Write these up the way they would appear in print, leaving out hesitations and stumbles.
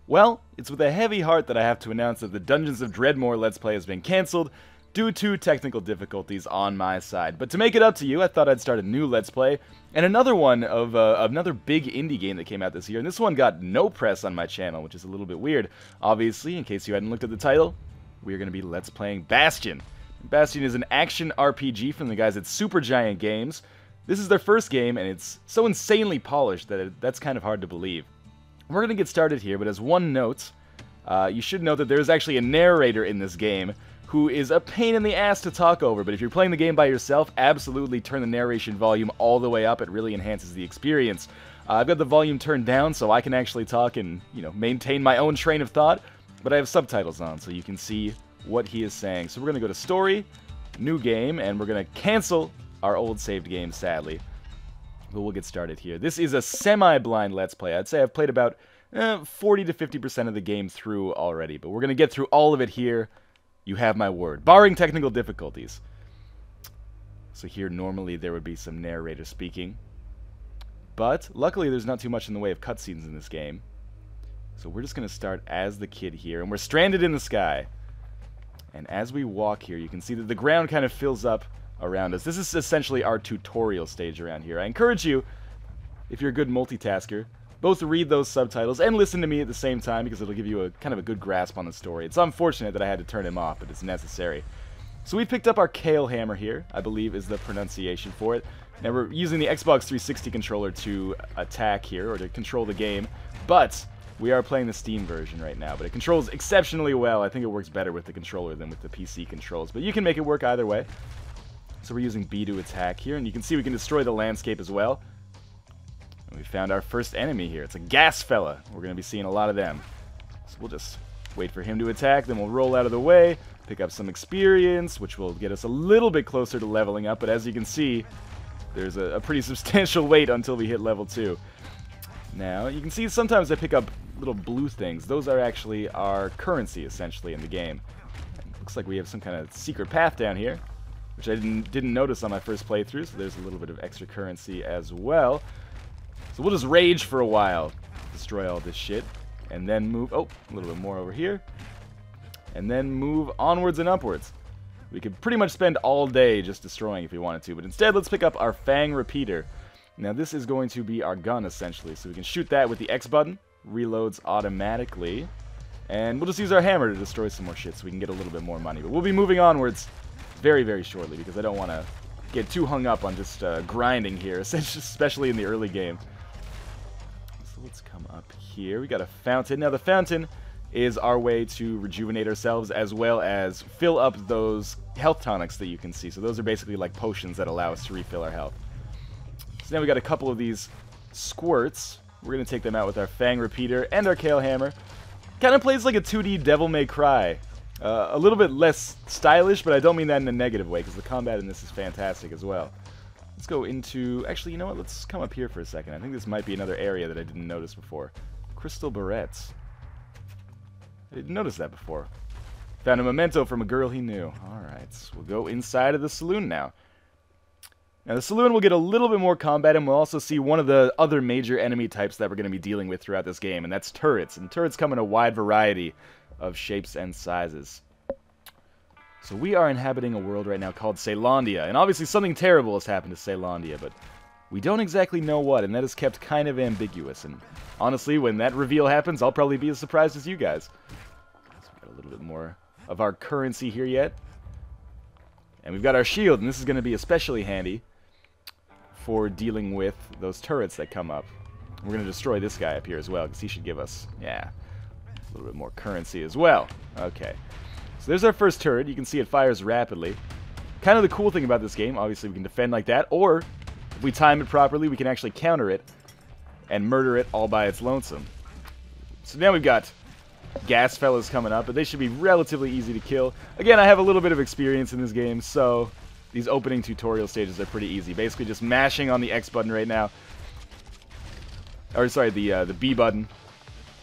Well, it's with a heavy heart that I have to announce that the Dungeons of Dreadmor Let's Play has been cancelled due to technical difficulties on my side. But to make it up to you, I thought I'd start a new Let's Play, and another one of another big indie game that came out this year, and this one got no press on my channel, which is a little bit weird. Obviously, in case you hadn't looked at the title, we are going to be Let's Playing Bastion. Bastion is an action RPG from the guys at Supergiant Games. This is their first game, and it's so insanely polished that that's kind of hard to believe. We're going to get started here, but as one note, you should know that there's actually a narrator in this game who is a pain in the ass to talk over, but if you're playing the game by yourself, absolutely turn the narration volume all the way up. It really enhances the experience. I've got the volume turned down so I can actually talk and, maintain my own train of thought, but I have subtitles on so you can see what he is saying. So we're going to go to Story, New Game, and we're going to cancel our old saved game, sadly. But we'll get started here. This is a semi-blind Let's Play. I'd say I've played about 40 to 50% of the game through already, but we're going to get through all of it here. You have my word. Barring technical difficulties. So here, normally, there would be some narrator speaking. But, luckily, there's not too much in the way of cutscenes in this game. So we're just going to start as the kid here, and we're stranded in the sky. And as we walk here, you can see that the ground kind of fills up around us. This is essentially our tutorial stage around here. I encourage you, if you're a good multitasker, both read those subtitles and listen to me at the same time, because it'll give you a kind of a good grasp on the story. It's unfortunate that I had to turn him off, but it's necessary. So we picked up our Kale Hammer here, I believe is the pronunciation for it. Now we're using the Xbox 360 controller to attack here, or to control the game, but we are playing the Steam version right now, but it controls exceptionally well. I think it works better with the controller than with the PC controls, but you can make it work either way. So we're using B to attack here, and you can see we can destroy the landscape as well. And we found our first enemy here. It's a gas fella. We're going to be seeing a lot of them. So we'll just wait for him to attack, then we'll roll out of the way, pick up some experience, which will get us a little bit closer to leveling up, but as you can see, there's a pretty substantial wait until we hit level 2. Now, you can see sometimes I pick up little blue things. Those are actually our currency, essentially, in the game. And it looks like we have some kind of secret path down here, which I didn't notice on my first playthrough, so there's a little bit of extra currency as well. So we'll just rage for a while, destroy all this shit, and then move, a little bit more over here, and then move onwards and upwards. We could pretty much spend all day just destroying if we wanted to, but instead let's pick up our Fang Repeater. Now this is going to be our gun, essentially, so we can shoot that with the X button, reloads automatically, and we'll just use our hammer to destroy some more shit so we can get a little bit more money. But we'll be moving onwards very, very shortly, because I don't want to get too hung up on just grinding here, especially in the early game. So let's come up here. We got a fountain. Now the fountain is our way to rejuvenate ourselves, as well as fill up those health tonics that you can see. So those are basically like potions that allow us to refill our health. So now we got a couple of these squirts. We're going to take them out with our Fang Repeater and our Kale Hammer. Kind of plays like a 2D Devil May Cry. A little bit less stylish, but I don't mean that in a negative way, because the combat in this is fantastic as well. Let's go into... Actually, you know what? Let's come up here for a second. I think this might be another area that I didn't notice before. Crystal barrettes. I didn't notice that before. Found a memento from a girl he knew. Alright, so we'll go inside of the saloon now. Now, the saloon will get a little bit more combat, and we'll also see one of the other major enemy types that we're going to be dealing with throughout this game, and that's turrets. And turrets come in a wide variety of shapes and sizes. So we are inhabiting a world right now called Caelondia, and obviously something terrible has happened to Caelondia, but we don't exactly know what, and that is kept kind of ambiguous. And honestly, when that reveal happens, I'll probably be as surprised as you guys. So we've got a little bit more of our currency here yet. And we've got our shield, and this is going to be especially handy for dealing with those turrets that come up. We're going to destroy this guy up here as well, because he should give us, a little bit more currency as well. Okay. So there's our first turret. You can see it fires rapidly. Kind of the cool thing about this game, obviously we can defend like that, or if we time it properly, we can actually counter it and murder it all by its lonesome. So now we've got gas fellas coming up, but they should be relatively easy to kill. Again, I have a little bit of experience in this game, so these opening tutorial stages are pretty easy. Basically just mashing on the X button right now. Or sorry, the B button.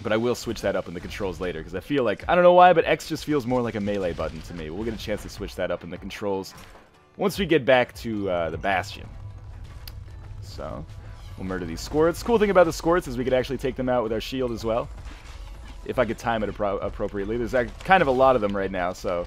But I will switch that up in the controls later, because I feel like, I don't know why, but X just feels more like a melee button to me. We'll get a chance to switch that up in the controls once we get back to the Bastion. So, we'll murder these squirts. Cool thing about the squirts is we could actually take them out with our shield as well. if I could time it appropriately. There's kind of a lot of them right now, so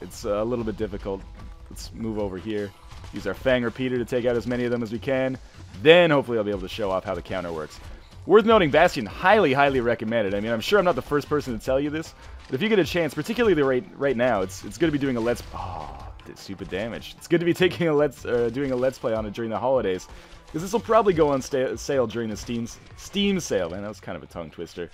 it's a little bit difficult. Let's move over here. Use our Fang Repeater to take out as many of them as we can. Then hopefully I'll be able to show off how the counter works. Worth noting, Bastion, highly, highly recommended. I mean, I'm sure I'm not the first person to tell you this, but if you get a chance, particularly right now, it's good to be doing a let's... Oh, stupid damage. It's good to be taking doing a let's play on it during the holidays, because this will probably go on sale during the Steam sale. Man, that was kind of a tongue twister.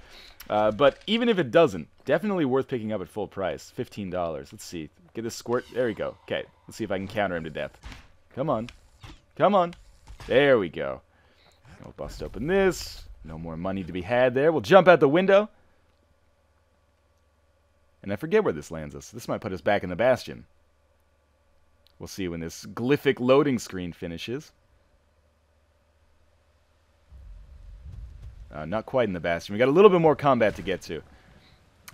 But even if it doesn't, definitely worth picking up at full price. $15. Let's see. Get this squirt. There we go. Okay, let's see if I can counter him to death. Come on. Come on. There we go. We'll bust open this. No more money to be had there. We'll jump out the window. And I forget where this lands us. This might put us back in the Bastion. We'll see when this glyphic loading screen finishes. Not quite in the Bastion. We got a little bit more combat to get to.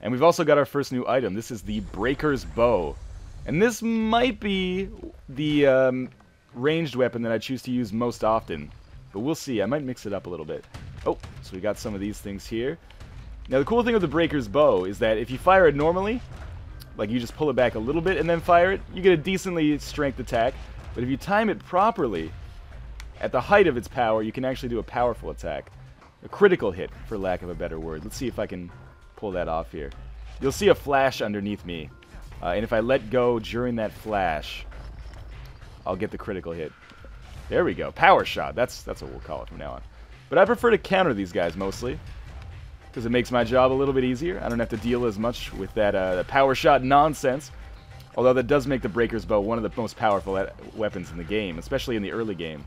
And we've also got our first new item. This is the Breaker's Bow. And this might be the ranged weapon that I choose to use most often. But we'll see. I might mix it up a little bit. Oh, so we got some of these things here. Now the cool thing with the Breaker's Bow is that if you fire it normally, like you just pull it back a little bit and then fire it, you get a decently strength attack. But if you time it properly, at the height of its power, you can actually do a powerful attack. A critical hit, for lack of a better word. Let's see if I can pull that off here. You'll see a flash underneath me. And if I let go during that flash, I'll get the critical hit. There we go. Power shot. That's what we'll call it from now on. But I prefer to counter these guys mostly, because it makes my job a little bit easier. I don't have to deal as much with that power shot nonsense. Although that does make the Breaker's Bow one of the most powerful weapons in the game, especially in the early game.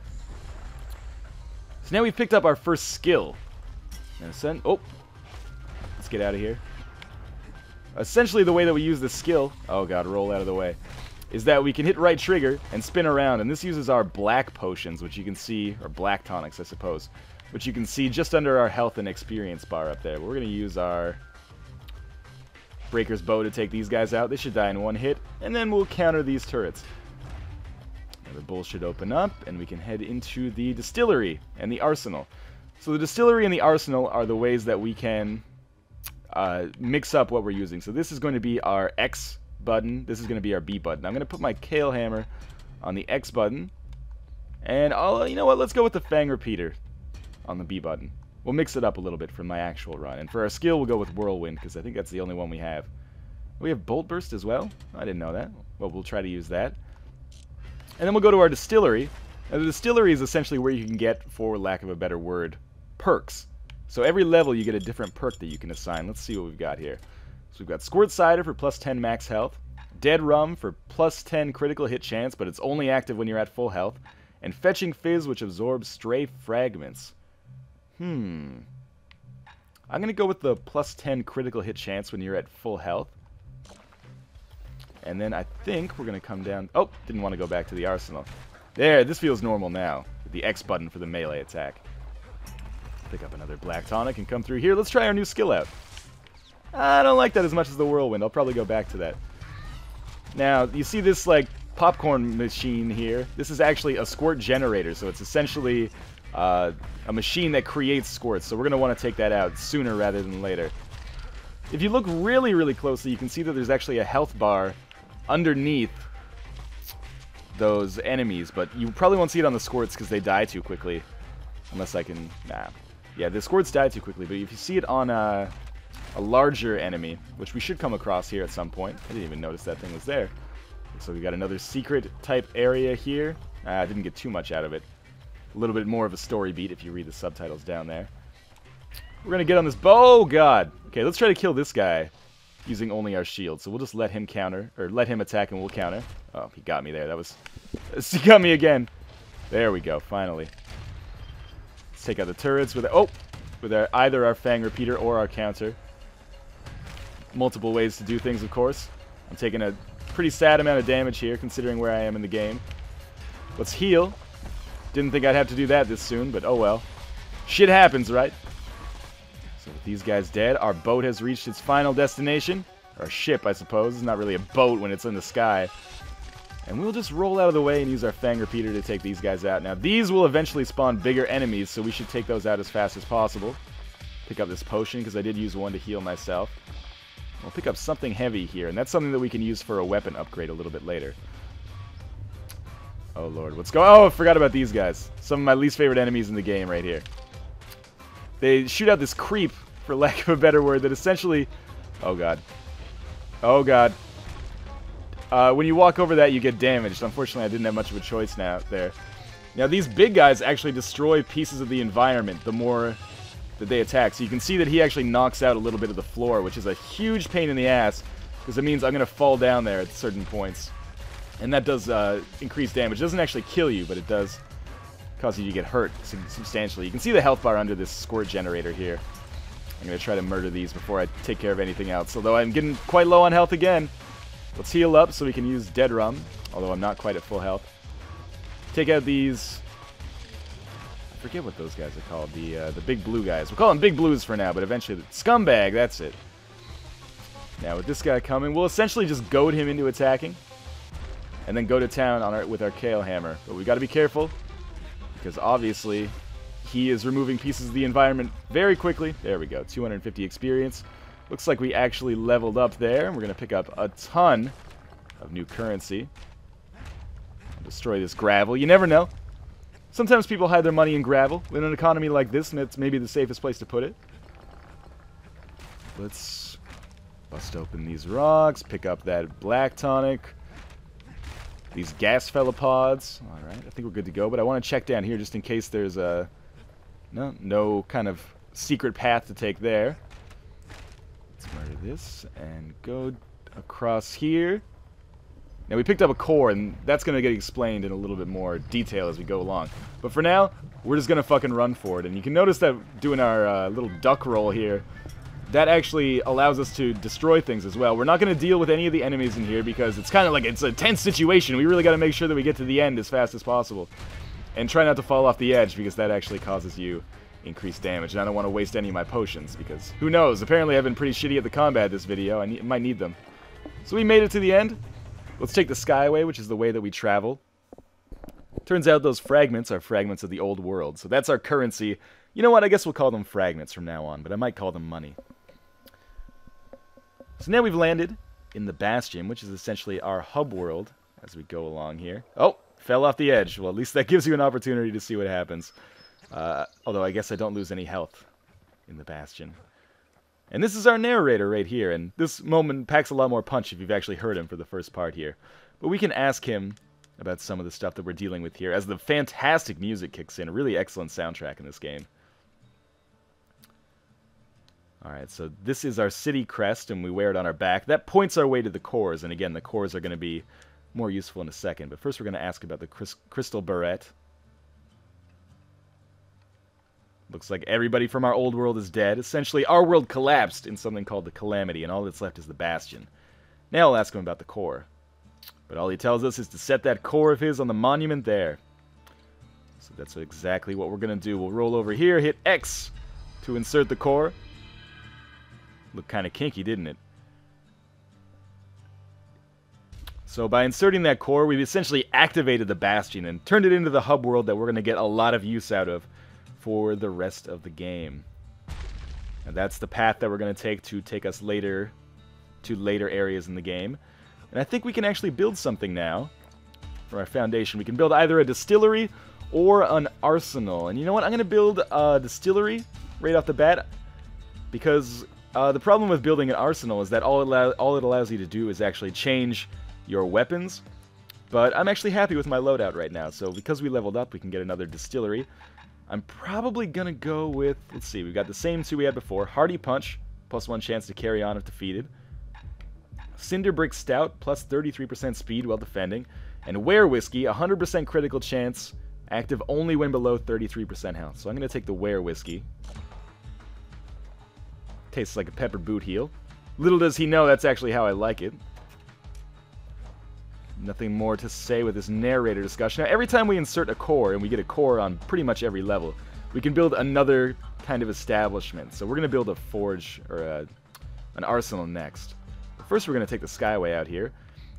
So now we've picked up our first skill. And oh, let's get out of here. Essentially the way that we use this skill, oh god, roll out of the way, is that we can hit right trigger and spin around, and this uses our black potions, which you can see, or black tonics I suppose, which you can see just under our health and experience bar up there. But we're going to use our Breaker's Bow to take these guys out. They should die in one hit, and then we'll counter these turrets. Another bowl should open up, and we can head into the distillery and the arsenal. So the distillery and the arsenal are the ways that we can mix up what we're using. So this is going to be our X button. This is going to be our B button. I'm going to put my Kale Hammer on the X button. And you know what, let's go with the Fang Repeater on the B button. We'll mix it up a little bit from my actual run. And for our skill, we'll go with Whirlwind, because I think that's the only one we have. We have Bolt Burst as well? I didn't know that. Well, we'll try to use that. And then we'll go to our distillery. Now, the distillery is essentially where you can get, for lack of a better word, perks. So every level you get a different perk that you can assign. Let's see what we've got here. So we've got Squirt Cider for plus 10 max health, Dead Rum for plus 10 critical hit chance, but it's only active when you're at full health, and Fetching Fizz, which absorbs stray fragments. I'm going to go with the plus 10 critical hit chance when you're at full health. And then I think we're going to come down... Oh, didn't want to go back to the arsenal. There, this feels normal now. With the X button for the melee attack. Pick up another black tonic and come through here. Let's try our new skill out. I don't like that as much as the Whirlwind. I'll probably go back to that. Now, you see this, like, popcorn machine here? This is actually a squirt generator, so it's essentially a machine that creates squirts. So we're going to want to take that out sooner rather than later. If you look really, really closely, you can see that there's actually a health bar underneath those enemies, but you probably won't see it on the squirts because they die too quickly. Unless I can... Nah. Yeah, the squirts die too quickly, but if you see it on a larger enemy, which we should come across here at some point. I didn't even notice that thing was there. So we got another secret type area here. I didn't get too much out of it. A little bit more of a story beat if you read the subtitles down there. We're gonna get on this... Oh, God! Okay, let's try to kill this guy using only our shield. So we'll just let him counter, or let him attack and we'll counter. Oh, he got me there. That was... He got me again. There we go, finally. Let's take out the turrets with... Oh! With either our Fang Repeater or our counter. Multiple ways to do things, of course. I'm taking a pretty sad amount of damage here, considering where I am in the game. Let's heal. Didn't think I'd have to do that this soon, but oh well. Shit happens, right? So with these guys dead, our boat has reached its final destination. Our ship, I suppose. It's not really a boat when it's in the sky. And we'll just roll out of the way and use our Fang Repeater to take these guys out. Now, these will eventually spawn bigger enemies, so we should take those out as fast as possible. pick up this potion, because I did use one to heal myself. We'll pick up something heavy here, and that's something that we can use for a weapon upgrade a little bit later. Oh, Lord. What's going on? Oh, I forgot about these guys. Some of my least favorite enemies in the game right here. They shoot out this creep, for lack of a better word, that essentially... Oh, God. Oh, God. When you walk over that, you get damaged. Unfortunately, I didn't have much of a choice there. Now, these big guys actually destroy pieces of the environment the more that they attack. So you can see that he actually knocks out a little bit of the floor, which is a huge pain in the ass, because it means I'm going to fall down there at certain points. And that does increase damage. It doesn't actually kill you, but it does cause you to get hurt substantially. You can see the health bar under this squirt generator here. I'm going to try to murder these before I take care of anything else. Although I'm getting quite low on health again. Let's heal up so we can use Dead Rum, although I'm not quite at full health. Take out these... I forget what those guys are called. The big blue guys. We'll call them Big Blues for now, but eventually... Scumbag, that's it. Now, with this guy coming, we'll essentially just goad him into attacking. And then go to town on with our Kale Hammer. But we got to be careful, because obviously he is removing pieces of the environment very quickly. There we go, 250 experience. Looks like we actually leveled up there, and we're going to pick up a ton of new currency. Destroy this gravel. You never know. Sometimes people hide their money in gravel. In an economy like this, and it's maybe the safest place to put it. Let's bust open these rocks, pick up that black tonic. These gas pods. Alright, I think we're good to go, but I want to check down here just in case there's a... No kind of secret path to take there. Let's murder this and go across here. Now, we picked up a core, and that's going to get explained in a little bit more detail as we go along. But for now, we're just going to fucking run for it. And you can notice that doing our little duck roll here, that actually allows us to destroy things as well. We're not going to deal with any of the enemies in here because it's kind of like it's a tense situation. We really got to make sure that we get to the end as fast as possible. And try not to fall off the edge, because that actually causes you increased damage. And I don't want to waste any of my potions, because who knows? Apparently I've been pretty shitty at the combat this video. I might need them. So we made it to the end. Let's take the Skyway, which is the way that we travel. Turns out those fragments are fragments of the old world. So that's our currency. You know what? I guess we'll call them fragments from now on, but I might call them money. So now we've landed in the Bastion, which is essentially our hub world as we go along here. Oh, fell off the edge. Well, at least that gives you an opportunity to see what happens. Although I guess I don't lose any health in the Bastion. And this is our narrator right here, and this moment packs a lot more punch if you've actually heard him for the first part here. But we can ask him about some of the stuff that we're dealing with here, as the fantastic music kicks in. A really excellent soundtrack in this game. Alright, so this is our city crest, and we wear it on our back. That points our way to the cores, and again, the cores are going to be more useful in a second. But first we're going to ask about the crystal barrette. Looks like everybody from our old world is dead. Essentially, our world collapsed in something called the Calamity, and all that's left is the Bastion. Now I'll ask him about the core. But all he tells us is to set that core of his on the monument there. So that's exactly what we're going to do. We'll roll over here, hit X to insert the core. Looked kind of kinky, didn't it? So by inserting that core, we've essentially activated the Bastion and turned it into the hub world that we're going to get a lot of use out of for the rest of the game. And that's the path that we're going to take us later to later areas in the game. And I think we can actually build something now for our foundation. We can build either a distillery or an arsenal. And you know what? I'm going to build a distillery right off the bat, because the problem with building an arsenal is that all it allows you to do is actually change your weapons. But I'm actually happy with my loadout right now. So because we leveled up, we can get another distillery. I'm probably going to go with, let's see, we've got the same two we had before. Hardy Punch, +1 chance to carry on if defeated. Cinder Brick Stout, +33% speed while defending. And Were Whiskey, 100% critical chance, active only when below 33% health. So I'm going to take the Were Whiskey. Tastes like a peppered boot heel. Little does he know that's actually how I like it. Nothing more to say with this narrator discussion. Now, every time we insert a core, and we get a core on pretty much every level, we can build another kind of establishment. So we're going to build a forge, or an arsenal next. But first we're going to take the Skyway out here.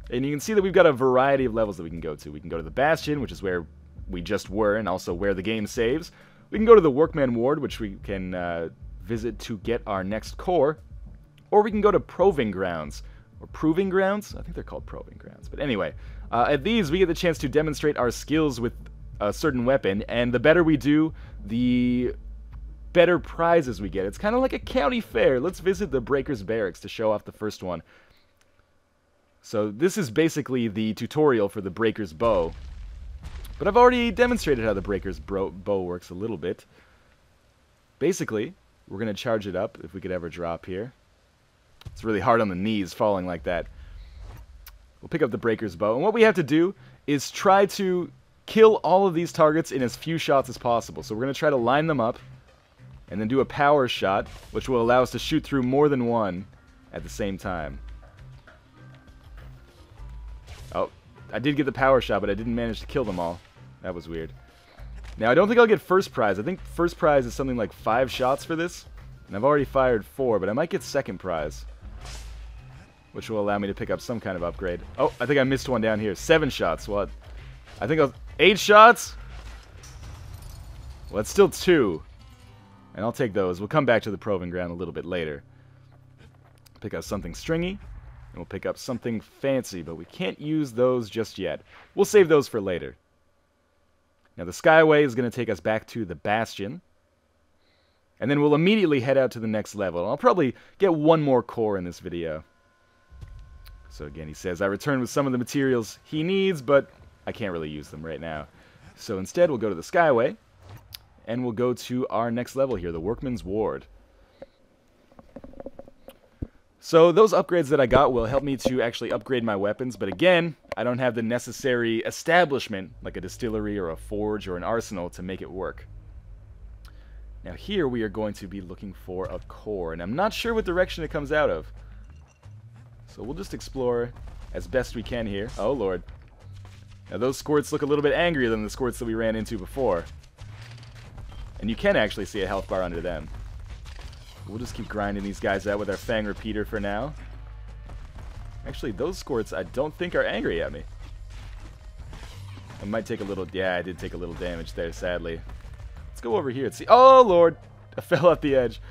And you can see that we've got a variety of levels that we can go to. We can go to the Bastion, which is where we just were, and also where the game saves. We can go to the Workman Ward, which we can visit to get our next core, or we can go to Proving Grounds. Or Proving Grounds? I think they're called Proving Grounds. But anyway, at these, we get the chance to demonstrate our skills with a certain weapon, and the better we do, the better prizes we get. It's kind of like a county fair. Let's visit the Breaker's Barracks to show off the first one. So this is basically the tutorial for the Breaker's Bow. But I've already demonstrated how the Breaker's Bow works a little bit. Basically, we're going to charge it up if we could ever drop here. It's really hard on the knees falling like that. We'll pick up the Breaker's Bow. And what we have to do is try to kill all of these targets in as few shots as possible. So we're going to try to line them up and then do a power shot, which will allow us to shoot through more than one at the same time. Oh, I did get the power shot, but I didn't manage to kill them all. That was weird. Now, I don't think I'll get first prize. I think first prize is something like 5 shots for this. And I've already fired 4, but I might get second prize, which will allow me to pick up some kind of upgrade. Oh, I think I missed one down here. 7 shots. What? I think 8 shots? Well, that's still 2. And I'll take those. We'll come back to the Proving Ground a little bit later. Pick up something stringy, and we'll pick up something fancy, but we can't use those just yet. We'll save those for later. Now, the Skyway is going to take us back to the Bastion. And then we'll immediately head out to the next level. I'll probably get one more core in this video. So again, he says, I returned with some of the materials he needs, but I can't really use them right now. So instead, we'll go to the Skyway, and we'll go to our next level here, the Workman's Ward. So those upgrades that I got will help me to actually upgrade my weapons, but again, I don't have the necessary establishment, like a distillery or a forge or an arsenal, to make it work. Now here we are going to be looking for a core, and I'm not sure what direction it comes out of. So we'll just explore as best we can here. Oh lord. Now those squirts look a little bit angrier than the squirts that we ran into before. And you can actually see a health bar under them. We'll just keep grinding these guys out with our Fang Repeater for now. Actually, those squirts I don't think are angry at me. I might take a little... Yeah, I did take a little damage there, sadly. Let's go over here and see... Oh, Lord! I fell off the edge.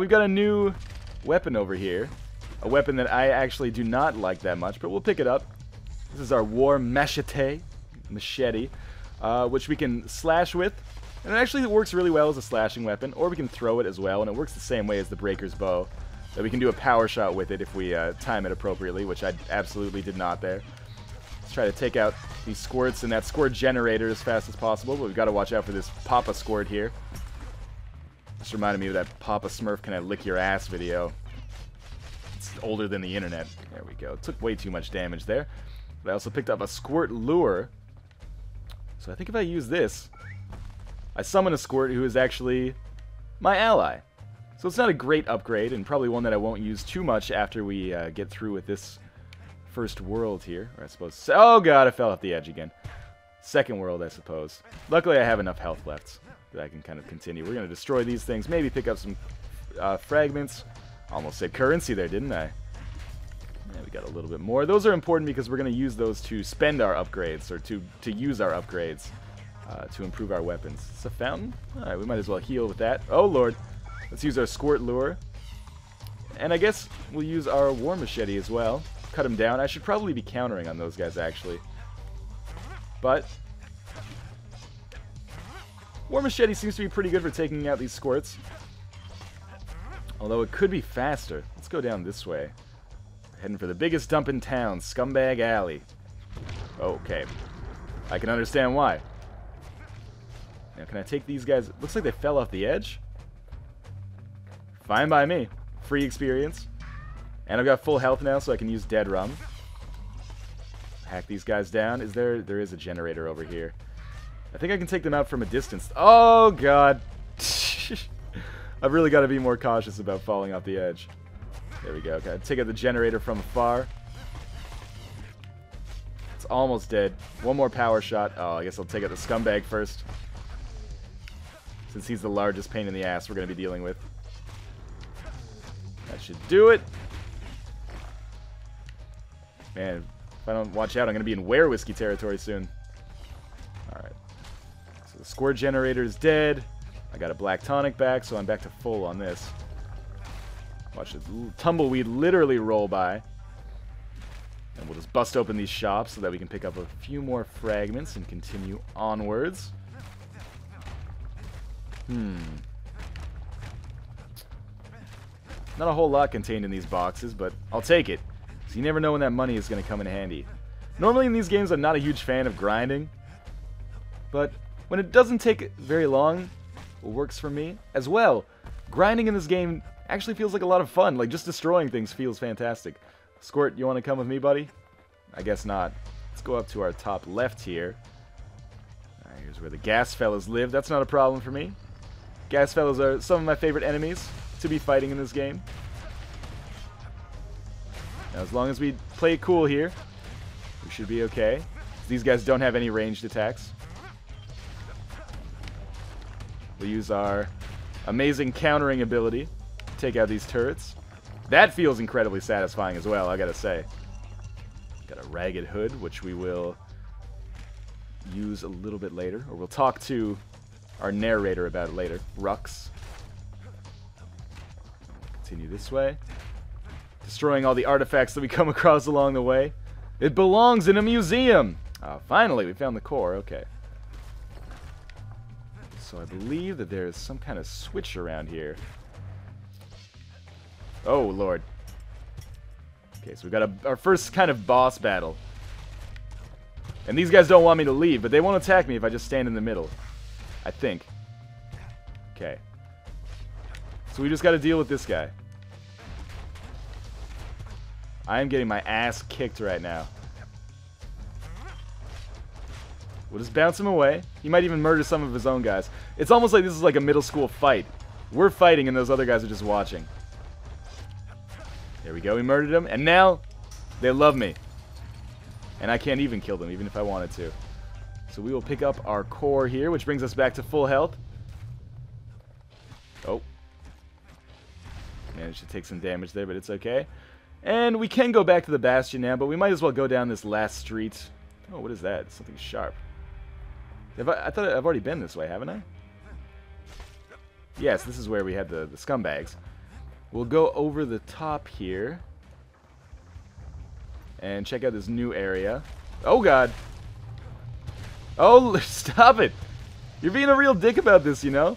We've got a new weapon over here. A weapon that I actually do not like that much, but we'll pick it up. This is our War Machete, which we can slash with. And it actually works really well as a slashing weapon, or we can throw it as well, and it works the same way as the Breaker's Bow. That we can do a power shot with it if we time it appropriately, which I absolutely did not there. Let's try to take out these squirts and that squirt generator as fast as possible, but we've got to watch out for this Papa Squirt here. Just reminded me of that Papa Smurf Can I Lick Your Ass video. It's older than the internet. There we go. It took way too much damage there. But I also picked up a Squirt Lure. So I think if I use this, I summon a squirt who is actually my ally. So it's not a great upgrade, and probably one that I won't use too much after we get through with this first world here. Or I suppose... Oh god, I fell off the edge again. Second world, I suppose. Luckily, I have enough health left that I can kind of continue. We're going to destroy these things, maybe pick up some fragments. Almost said currency there, didn't I? Yeah, we got a little bit more. Those are important because we're going to use those to spend our upgrades, or to use our upgrades. To improve our weapons. It's a fountain? Alright, we might as well heal with that. Oh lord. Let's use our Squirt Lure. And I guess we'll use our War Machete as well. Cut him down. I should probably be countering on those guys, actually. But War Machete seems to be pretty good for taking out these squirts. Although it could be faster. Let's go down this way. Heading for the biggest dump in town, Scumbag Alley. Okay. I can understand why. Now, can I take these guys? Looks like they fell off the edge. Fine by me. Free experience. And I've got full health now, so I can use Dead Rum. Hack these guys down. There is a generator over here. I think I can take them out from a distance. Oh, God. I've really got to be more cautious about falling off the edge. There we go. Okay, take out the generator from afar. It's almost dead. One more power shot. Oh, I guess I'll take out the scumbag first. Since he's the largest pain in the ass we're going to be dealing with. That should do it. Man, if I don't watch out, I'm going to be in Were-Whiskey territory soon. Alright. So the squirt generator is dead. I got a black tonic back, so I'm back to full on this. Watch this tumbleweed literally roll by. And we'll just bust open these shops so that we can pick up a few more fragments and continue onwards. Not a whole lot contained in these boxes, but I'll take it. So you never know when that money is going to come in handy. Normally in these games I'm not a huge fan of grinding, but when it doesn't take very long, it works for me. As well, grinding in this game actually feels like a lot of fun. Like, just destroying things feels fantastic. Squirt, you want to come with me, buddy? I guess not. Let's go up to our top left here. Alright, here's where the gas fellas live. That's not a problem for me. Gas fellas are some of my favorite enemies to be fighting in this game. Now, as long as we play it cool here, we should be okay. These guys don't have any ranged attacks. We'll use our amazing countering ability to take out these turrets. That feels incredibly satisfying as well, I gotta say. Got a ragged hood, which we will use a little bit later, or we'll talk to our narrator about it later, Rux. Continue this way. Destroying all the artifacts that we come across along the way. It belongs in a museum! Finally, we found the core, okay. So I believe that there is some kind of switch around here. Oh, Lord. Okay, so we got our first kind of boss battle. And these guys don't want me to leave, but they won't attack me if I just stand in the middle. I think. Okay. So we just got to deal with this guy. I am getting my ass kicked right now. We'll just bounce him away. He might even murder some of his own guys. It's almost like this is like a middle school fight. We're fighting and those other guys are just watching. There we go, we murdered him, and now they love me. And I can't even kill them, even if I wanted to. So we will pick up our core here, which brings us back to full health. Oh. Managed to take some damage there, but it's okay. And we can go back to the Bastion now, but we might as well go down this last street. Oh, what is that? Something sharp. I thought I've already been this way, haven't I? Yes, this is where we had the scumbags. We'll go over the top here and check out this new area. Oh, God. Oh, stop it. You're being a real dick about this, you know?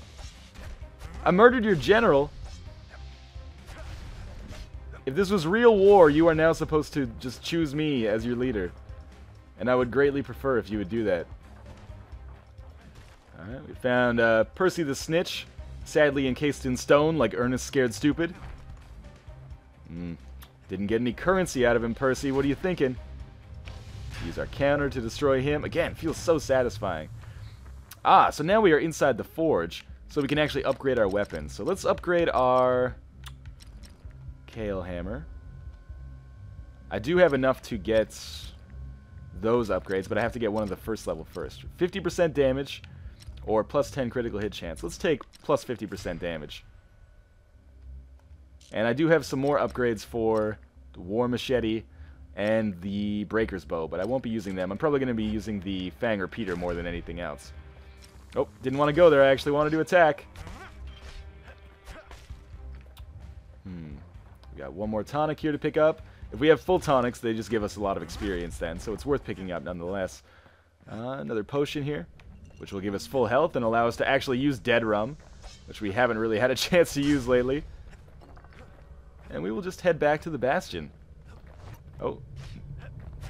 I murdered your general. If this was real war, you are now supposed to just choose me as your leader. And I would greatly prefer if you would do that. Alright, we found Percy the Snitch. Sadly encased in stone, like Ernest Scared Stupid. Didn't get any currency out of him, Percy. What are you thinking? Use our counter to destroy him. Again, feels so satisfying. So now we are inside the forge, so we can actually upgrade our weapons. So let's upgrade our Kale Hammer. I do have enough to get those upgrades, but I have to get one of the first level first. 50% damage, or plus 10 critical hit chance. Let's take plus 50% damage. And I do have some more upgrades for the War Machete and the Breaker's Bow, but I won't be using them. I'm probably going to be using the Fang Repeater more than anything else. Oh, didn't want to go there. I actually wanted to attack. We got one more tonic here to pick up. If we have full tonics, they just give us a lot of experience then, so it's worth picking up nonetheless. Another potion here, which will give us full health and allow us to actually use Dead Rum, which we haven't really had a chance to use lately. And we will just head back to the Bastion. Oh.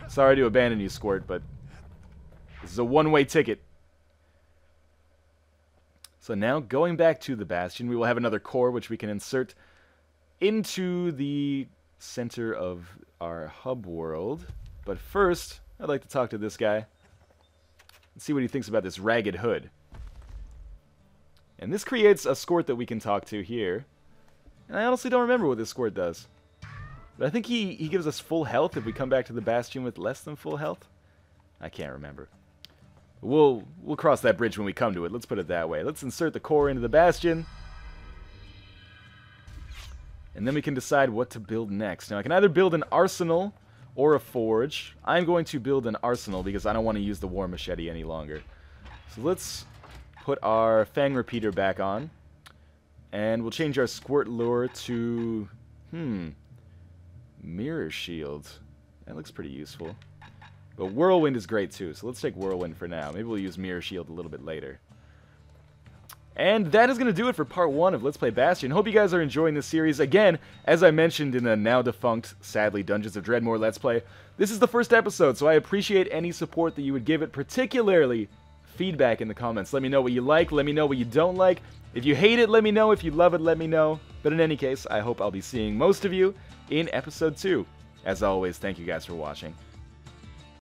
Sorry to abandon you, Squirt, but this is a one-way ticket. So now, going back to the Bastion, we will have another core which we can insert into the center of our hub world. But first, I'd like to talk to this guy and see what he thinks about this ragged hood. And this creates a Squirt that we can talk to here. And I honestly don't remember what this Squirt does. But I think he gives us full health if we come back to the Bastion with less than full health. I can't remember. We'll cross that bridge when we come to it. Let's put it that way. Let's insert the core into the Bastion. And then we can decide what to build next. Now, I can either build an arsenal or a forge. I'm going to build an arsenal because I don't want to use the War Machete any longer. So let's put our Fang Repeater back on. And we'll change our Squirt Lure to... Mirror Shield. That looks pretty useful. But Whirlwind is great too, so let's take Whirlwind for now. Maybe we'll use Mirror Shield a little bit later. And that is going to do it for part 1 of Let's Play Bastion. Hope you guys are enjoying this series. Again, as I mentioned in the now-defunct, sadly, Dungeons of Dreadmor Let's Play, this is the first episode, so I appreciate any support that you would give it, particularly feedback in the comments. Let me know what you like, let me know what you don't like. If you hate it, let me know. If you love it, let me know. But in any case, I hope I'll be seeing most of you in episode 2. As always, thank you guys for watching.